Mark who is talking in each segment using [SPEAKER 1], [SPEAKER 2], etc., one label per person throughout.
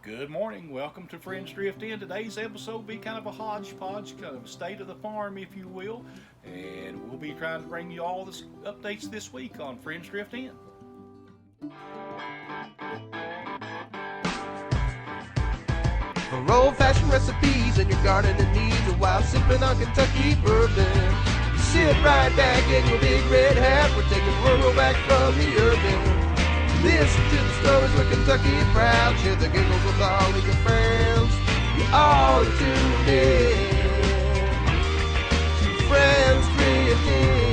[SPEAKER 1] Good morning. Welcome to Friends Drift Inn. Today's episode will be kind of a hodgepodge, kind of a state of the farm, if you will. And we'll be trying to bring you all the updates this week on Friends Drift Inn.
[SPEAKER 2] For old-fashioned recipes in your garden and needs, while sipping on Kentucky bourbon. You sit right back in your big red hat. We're taking rural back from the urban. Listen to the stories where Kentucky is proud. Share the giggles with all of your friends. You're all tuned in to Friends Drift Inn.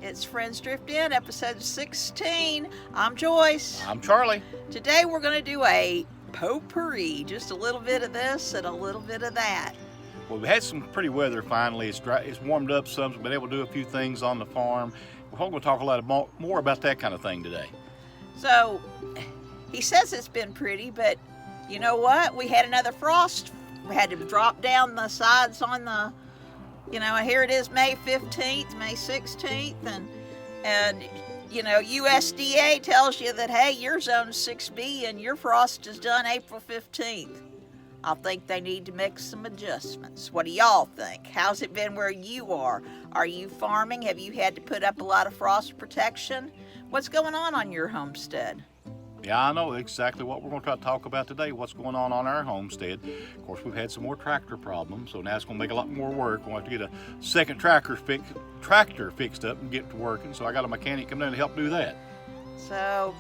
[SPEAKER 3] It's Friends Drift Inn, episode 16. I'm Joyce.
[SPEAKER 1] I'm Charlie.
[SPEAKER 3] Today we're going to do a potpourri, just a little bit of this and a little bit of that.
[SPEAKER 1] Well, we had some pretty weather finally. It's warmed up some, so we've been able to do a few things on the farm. We're going to talk a lot more about that kind of thing today.
[SPEAKER 3] So, he says it's been pretty, but you know what? We had another frost. We had to drop down the sides on the here it is May 15th, May 16th, and USDA tells you that, hey, you're zone 6B and your frost is done April 15th. I think they need to make some adjustments. What do y'all think? How's it been where you are? Are you farming? Have you had to put up a lot of frost protection? What's going on your homestead?
[SPEAKER 1] Yeah, I know exactly what we're going to try to talk about today, what's going on our homestead. Of course, we've had some more tractor problems, so now it's going to make a lot more work. We'll have to get a second tractor fixed up and get it to working, so I got a mechanic coming in to help do that.
[SPEAKER 3] So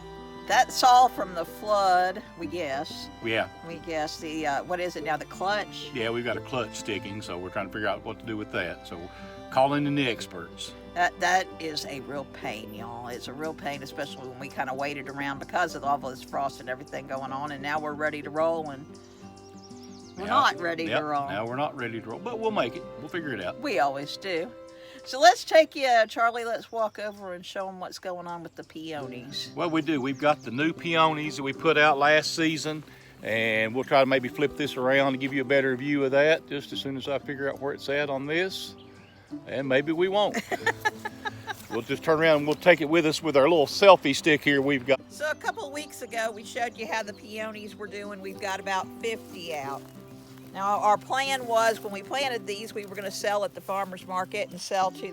[SPEAKER 3] that's all from the flood, we guess.
[SPEAKER 1] Yeah.
[SPEAKER 3] We guess the, what is it now, the clutch?
[SPEAKER 1] Yeah, we've got a clutch sticking, so we're trying to figure out what to do with that. So we're calling in the experts.
[SPEAKER 3] That is a real pain, y'all. It's a real pain, especially when we kind of waited around because of all this frost and everything going on, and now we're ready to roll, and we're not ready to roll.
[SPEAKER 1] Now we're not ready to roll, but we'll make it. We'll figure it out.
[SPEAKER 3] We always do. So let's take you, Charlie, let's walk over and show them what's going on with the peonies.
[SPEAKER 1] Well, we do. We've got the new peonies that we put out last season, and we'll try to maybe flip this around and give you a better view of that just as soon as I figure out where it's at on this. And maybe we won't. We'll just turn around and we'll take it with us with our little selfie stick here we've got.
[SPEAKER 3] So a couple of weeks ago, we showed you how the peonies were doing. We've got about 50 out. Now, our plan was when we planted these, we were going to sell at the farmer's market and sell to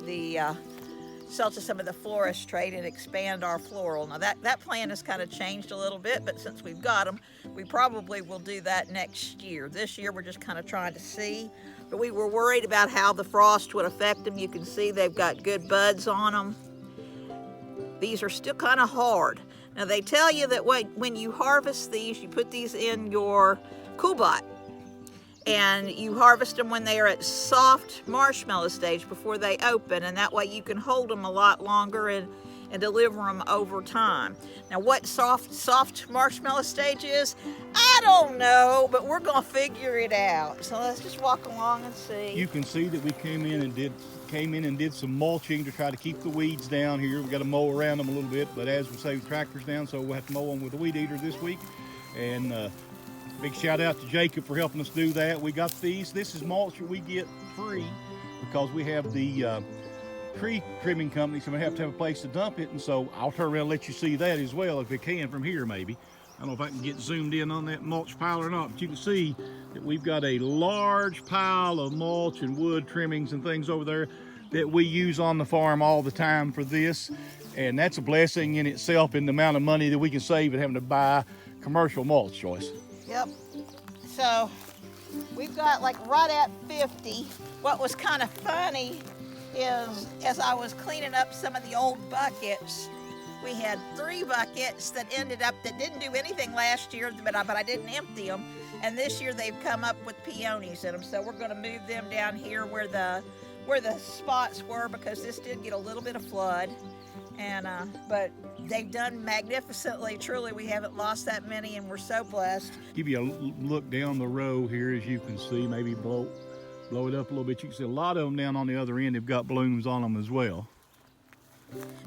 [SPEAKER 3] some of the florist trade and expand our floral. Now, that plan has kind of changed a little bit, but since we've got them, we probably will do that next year. This year, we're just kind of trying to see. But we were worried about how the frost would affect them. You can see they've got good buds on them. These are still kind of hard. Now, they tell you that when you harvest these, you put these in your coolbot. And you harvest them when they are at soft marshmallow stage before they open, and that way you can hold them a lot longer and deliver them over time. Now, what soft marshmallow stage is, I don't know, but we're gonna figure it out. So let's just walk along and see.
[SPEAKER 1] You can see that we came in and did some mulching to try to keep the weeds down here. We got to mow around them a little bit, but as we say, the tractor's down, so we'll have to mow them with a weed eater this week. And big shout out to Jacob for helping us do that. We got these. This is mulch that we get free because we have the tree trimming company, so we have to have a place to dump it. And so I'll turn around and let you see that as well if we can from here maybe. I don't know if I can get zoomed in on that mulch pile or not, but you can see that we've got a large pile of mulch and wood trimmings and things over there that we use on the farm all the time for this. And that's a blessing in itself in the amount of money that we can save at having to buy commercial mulch, Joyce.
[SPEAKER 3] Yep. So we've got like right at 50. What was kind of funny is as I was cleaning up some of the old buckets, we had 3 buckets that didn't do anything last year, but I didn't empty them. And this year they've come up with peonies in them. So we're going to move them down here where the spots were, because this did get a little bit of flood. And but they've done magnificently. Truly, we haven't lost that many, and we're so blessed.
[SPEAKER 1] Give you a look down the row here, as you can see. Maybe blow it up a little bit. You can see a lot of them down on the other end have got blooms on them as well.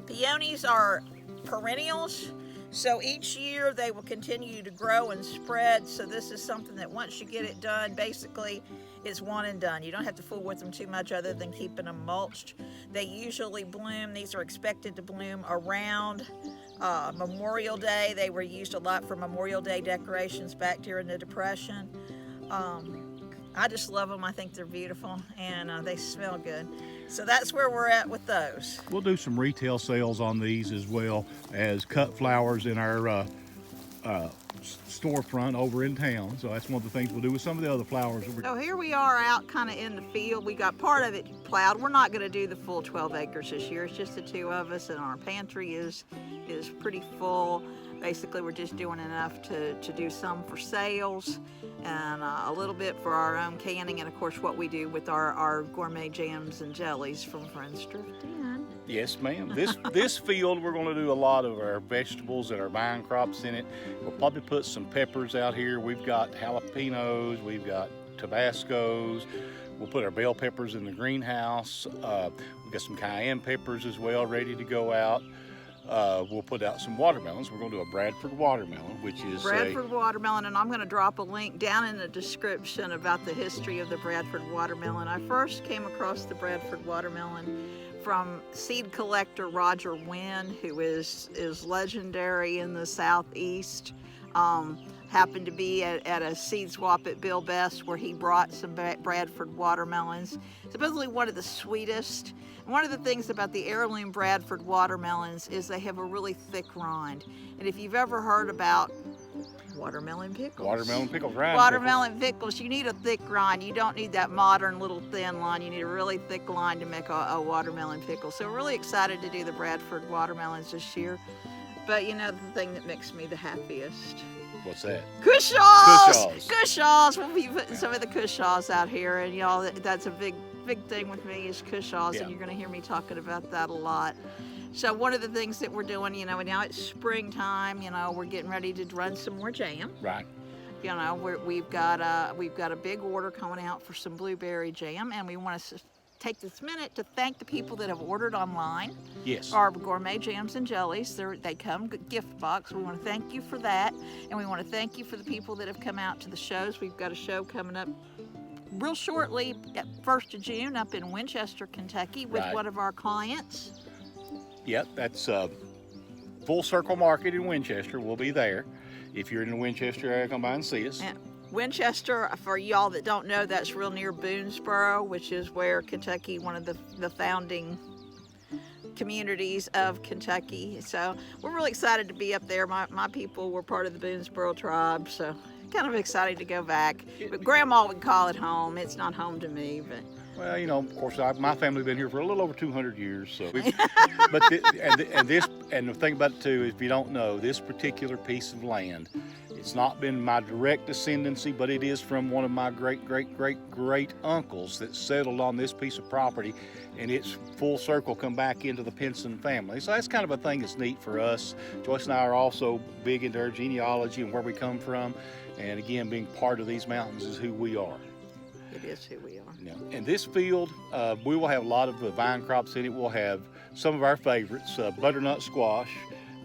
[SPEAKER 3] Peonies are perennials. So each year they will continue to grow and spread. So this is something that once you get it done, basically it's one and done. You don't have to fool with them too much other than keeping them mulched. They usually bloom. These are expected to bloom around Memorial Day. They were used a lot for Memorial Day decorations back during the Depression. I just love them. I think they're beautiful and they smell good. So that's where we're at with those.
[SPEAKER 1] We'll do some retail sales on these as well as cut flowers in our storefront over in town. So that's one of the things we'll do with some of the other flowers.
[SPEAKER 3] So here we are out kind of in the field. We got part of it plowed. We're not going to do the full 12 acres this year. It's just the two of us, and our pantry is pretty full. Basically, we're just doing enough to do some for sales and a little bit for our own canning, and of course what we do with our gourmet jams and jellies from Friends Drift Inn.
[SPEAKER 1] Yes, ma'am. This field, we're going to do a lot of our vegetables and our vine crops in it. We'll probably put some peppers out here. We've got jalapenos, we've got Tabascos. We'll put our bell peppers in the greenhouse. We've got some cayenne peppers as well ready to go out. We'll put out some watermelons. We're going to do a Bradford Watermelon, which is
[SPEAKER 3] Bradford Watermelon, and I'm going to drop a link down in the description about the history of the Bradford Watermelon. I first came across the Bradford Watermelon from seed collector Roger Wynn, who is legendary in the Southeast. Happened to be at a seed swap at Bill Best where he brought some Bradford watermelons. Supposedly one of the sweetest. And one of the things about the heirloom Bradford watermelons is they have a really thick rind. And if you've ever heard about watermelon pickles.
[SPEAKER 1] Watermelon pickles, right?
[SPEAKER 3] Watermelon pickles, you need a thick rind. You don't need that modern little thin line. You need a really thick line to make a watermelon pickle. So we're really excited to do the Bradford watermelons this year. But you know the thing that makes me the happiest?
[SPEAKER 1] What's that?
[SPEAKER 3] Cushaws! Cushaws! We'll be putting some of the Cushaws out here, and y'all, that's a big thing with me is Cushaws,
[SPEAKER 1] Yeah.
[SPEAKER 3] and you're going to hear me talking about that a lot. So one of the things that we're doing, you know, now it's springtime, you know, we're getting ready to run some more jam.
[SPEAKER 1] Right.
[SPEAKER 3] You know, we've got a big order coming out for some blueberry jam, and we want to take this minute to thank the people that have ordered online.
[SPEAKER 1] Yes.
[SPEAKER 3] Our gourmet jams and jellies, they come gift box. We want to thank you for that, and we want to thank you for the people that have come out to the shows. We've got a show coming up real shortly at 1st of June up in Winchester, Kentucky with
[SPEAKER 1] Right.
[SPEAKER 3] one of our clients.
[SPEAKER 1] Yep, that's Full Circle Market in Winchester. We'll be there. If you're in the Winchester area, come by and see us.
[SPEAKER 3] And Winchester, for y'all that don't know, that's real near Boonesboro, which is where Kentucky, one of the founding communities of Kentucky. So we're really excited to be up there. My people were part of the Boonesboro tribe, so kind of excited to go back. But Grandma would call it home. It's not home to me, but.
[SPEAKER 1] Well, you know, of course, my family's been here for a little over 200 years. So, and the thing about it too is, if you don't know, this particular piece of land, it's not been my direct descendancy, but it is from one of my great uncles that settled on this piece of property, and it's full circle come back into the Pinson family. So that's kind of a thing that's neat for us. Joyce and I are also big into our genealogy and where we come from, and again, being part of these mountains is who we are.
[SPEAKER 3] It is who we are.
[SPEAKER 1] Yeah. In this field, we will have a lot of vine crops in it. We'll have some of our favorites, butternut squash.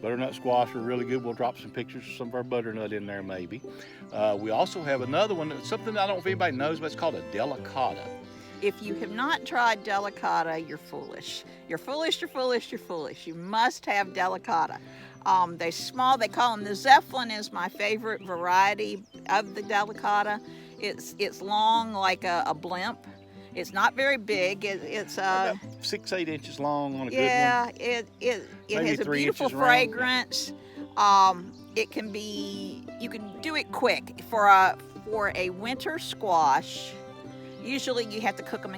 [SPEAKER 1] Butternut squash are really good. We'll drop some pictures of some of our butternut in there maybe. We also have another one, something I don't know if anybody knows, but it's called a Delicata.
[SPEAKER 3] If you have not tried Delicata, you're foolish. You're foolish, you're foolish, you're foolish. You must have Delicata. They're small. They call them the Zeppelin is my favorite variety of the Delicata. It's long like a blimp. It's not very big. It's
[SPEAKER 1] about 6-8 inches long on a good one.
[SPEAKER 3] Yeah, it
[SPEAKER 1] Maybe
[SPEAKER 3] has a
[SPEAKER 1] 3
[SPEAKER 3] beautiful
[SPEAKER 1] inches around.
[SPEAKER 3] fragrance. It can be, you can do it quick for a winter squash. Usually you have to cook them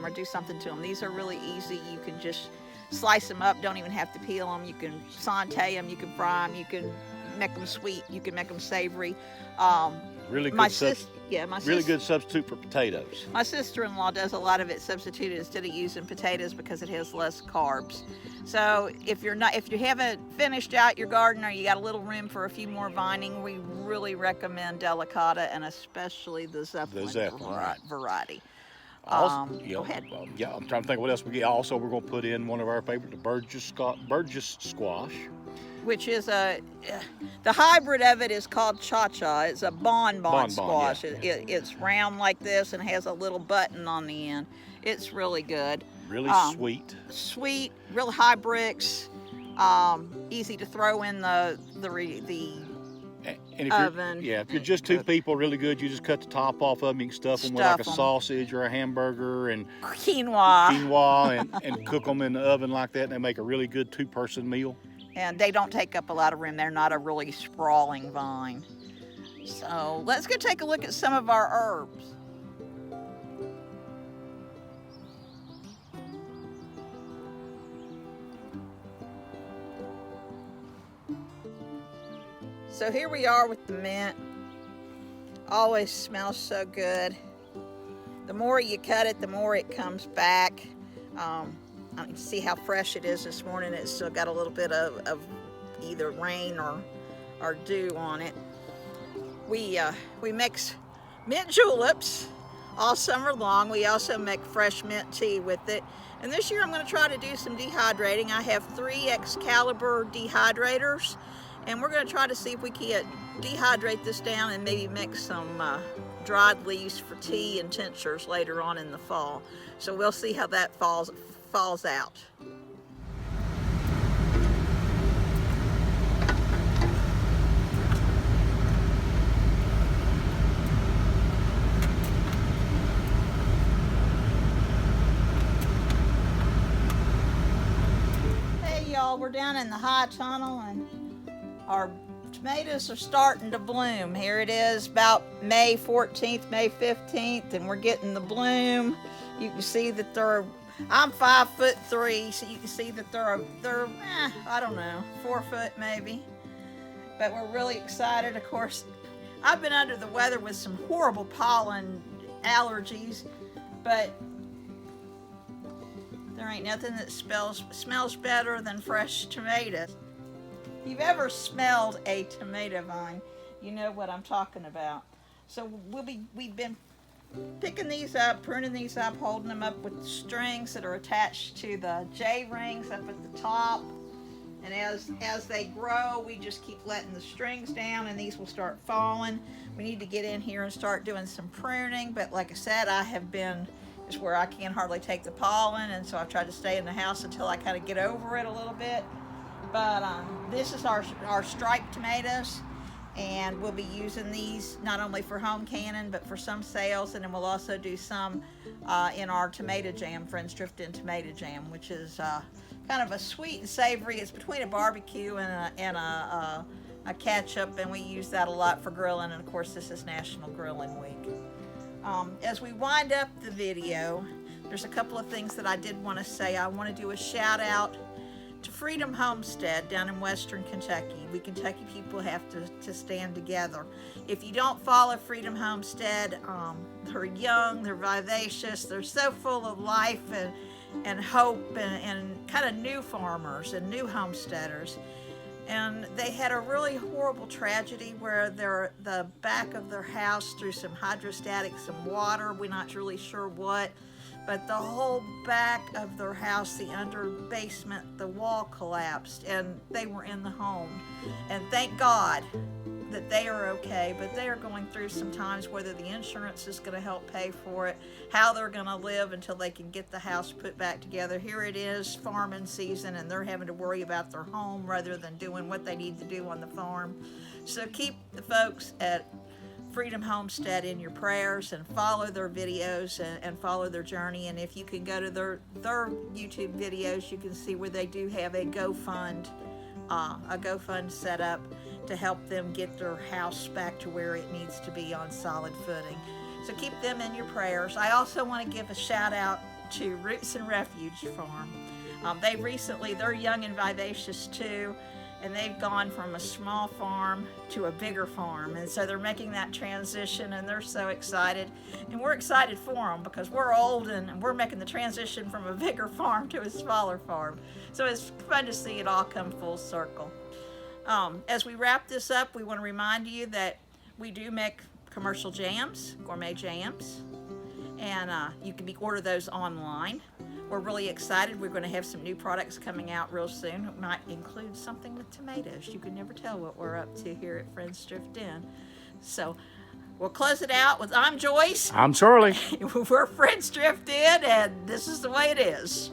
[SPEAKER 3] or do something to them. These are really easy. You can just slice them up. Don't even have to peel them. You can saute them. You can fry them. You can make them sweet. You can make them savory.
[SPEAKER 1] Really good.
[SPEAKER 3] Really
[SPEAKER 1] good substitute for potatoes.
[SPEAKER 3] My sister-in-law does a lot of it substituted instead of using potatoes because it has less carbs. So if you haven't finished out your garden or you got a little room for a few more vining, we really recommend Delicata and especially the Zeppelin
[SPEAKER 1] right.
[SPEAKER 3] variety. Go ahead.
[SPEAKER 1] Yeah, I'm trying to think what else we get. Also, we're going to put in one of our favorite, the Burgess squash.
[SPEAKER 3] Which is the hybrid of it is called Cha-Cha. It's a bonbon squash.
[SPEAKER 1] Yeah.
[SPEAKER 3] It's round like this and has a little button on the end. It's really good.
[SPEAKER 1] Really sweet.
[SPEAKER 3] Sweet, real high bricks. Easy to throw in the
[SPEAKER 1] and if
[SPEAKER 3] oven.
[SPEAKER 1] If you're just two people, really good. You just cut the top off of them. You can stuff them with like a sausage or a hamburger and
[SPEAKER 3] quinoa
[SPEAKER 1] and cook them in the oven like that. And they make a really good two-person meal.
[SPEAKER 3] And they don't take up a lot of room. They're not a really sprawling vine. So let's go take a look at some of our herbs. So here we are with the mint. Always smells so good. The more you cut it, the more it comes back. I can see how fresh it is this morning. It's still got a little bit of either rain or dew on it. We mix mint juleps all summer long. We also make fresh mint tea with it. And this year I'm going to try to do some dehydrating. I have 3 Excalibur dehydrators, and we're going to try to see if we can dehydrate this down and maybe mix some dried leaves for tea and tinctures later on in the fall. So we'll see how that falls out. Hey y'all, we're down in the high tunnel and our tomatoes are starting to bloom. Here it is about May 14th, May 15th, and we're getting the bloom. You can see that I'm 5'3", so you can see that they're I don't know, 4 foot maybe. But we're really excited. Of course, I've been under the weather with some horrible pollen allergies, but there ain't nothing that smells better than fresh tomatoes. If you've ever smelled a tomato vine, you know what I'm talking about. So we've been picking these up, pruning these up, holding them up with strings that are attached to the J-rings up at the top. And as they grow, we just keep letting the strings down and these will start falling. We need to get in here and start doing some pruning, but like I said, it's where I can't hardly take the pollen, and so I've tried to stay in the house until I kind of get over it a little bit. But this is our striped tomatoes, and we'll be using these not only for home canning but for some sales, and then we'll also do some in our tomato jam, Friends Drift Inn Tomato Jam, which is kind of a sweet and savory. It's between a barbecue and a ketchup, and we use that a lot for grilling, and of course this is National Grilling Week. As we wind up the video, there's a couple of things that I did want to say. I want to do a shout out to Freedom Homestead down in Western Kentucky. We Kentucky people have to stand together. If you don't follow Freedom Homestead, they're young, they're vivacious, they're so full of life and hope and kind of new farmers and new homesteaders. And they had a really horrible tragedy where the back of their house through some hydrostatic, some water, we're not really sure what, but the whole back of their house, the under basement, the wall collapsed and they were in the home. And thank God that they are okay, but they are going through some times whether the insurance is going to help pay for it, how they're going to live until they can get the house put back together. Here it is, farming season, and they're having to worry about their home rather than doing what they need to do on the farm. So keep the folks at Freedom Homestead in your prayers and follow their videos and follow their journey. And if you can go to their YouTube videos, you can see where they do have a GoFund set up to help them get their house back to where it needs to be on solid footing. So keep them in your prayers. I also want to give a shout out to Roots and Refuge Farm. They're young and vivacious too, and they've gone from a small farm to a bigger farm, and so they're making that transition, and they're so excited, and we're excited for them because we're old and we're making the transition from a bigger farm to a smaller farm. So it's fun to see it all come full circle. As we wrap this up, we want to remind you that we do make commercial jams, gourmet jams, and you can order those online. We're really excited. We're going to have some new products coming out real soon. It might include something with tomatoes. You can never tell what we're up to here at Friends Drift Inn. So we'll close it out with I'm Joyce.
[SPEAKER 4] I'm Charlie.
[SPEAKER 3] We're Friends Drift Inn, and this is the way it is.